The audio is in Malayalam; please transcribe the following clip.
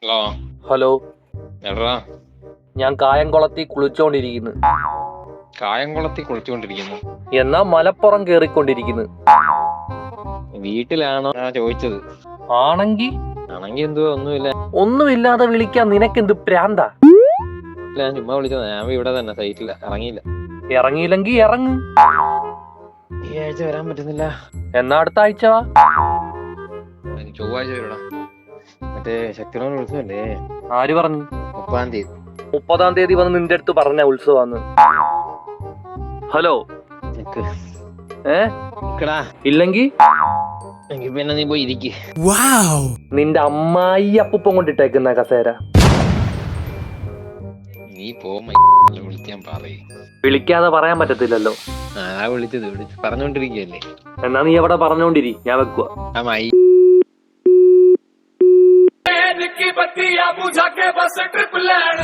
ഹലോ. ഹലോ, എടാ, ഞാൻ കായംകുളത്തി കുളിച്ചോണ്ടിരിക്കുന്നു. കായംകുളത്തിൽ കുളിച്ചുകൊണ്ടിരിക്കുന്നു. എന്നാ മലപ്പുറം കേറിക്കൊണ്ടിരിക്കുന്നു. വീട്ടിലാണോ ചോദിച്ചത്? ആണെങ്കി ആണെങ്കി എന്തുവാ, ഒന്നുമില്ല. ഒന്നുമില്ലാതെ വിളിക്കാൻ നിനക്കെന്ത് പ്രാന്താ? ഞാൻ ചുമ്മാ വിളിച്ചത്. ഞാൻ ഇവിടെ തന്നെ സൈറ്റില്ല, ഇറങ്ങിയില്ല. ഇറങ്ങിയില്ലെങ്കി ഇറങ്ങ്. ഈ ആഴ്ച വരാൻ പറ്റുന്നില്ല. എന്നാ അടുത്ത ആഴ്ച വാ. ചൊവ്വാഴ്ച വരൂടാ. മറ്റേ ശക്തിരോട് ഉത്സവല്ലേ? ആര് പറഞ്ഞു? 30-ാം തീയതി. 30-ാം തീയതി വന്ന് നിന്റെ അടുത്ത് പറഞ്ഞ ഉത്സവാന്ന്. ഹലോ, ഇല്ലെങ്കി പിന്നെ നീ പോയി ഇരിക്ക്. നിന്റെ അമ്മായി അപ്പൂപ്പം കൊണ്ടിട്ടേക്കുന്ന കസേര. നീ പോ. വിളിക്കാൻ പറയും. വിളിക്കാതെ പറയാൻ പറ്റത്തില്ലല്ലോ. വിളിച്ചത് പറഞ്ഞോണ്ടിരിക്കല്ലേ. എന്നാ നീ എവിടെ പറഞ്ഞോണ്ടിരി, ഞാൻ വെക്കുക. की बत्तियां बुझा के बस ट्रिप लैंड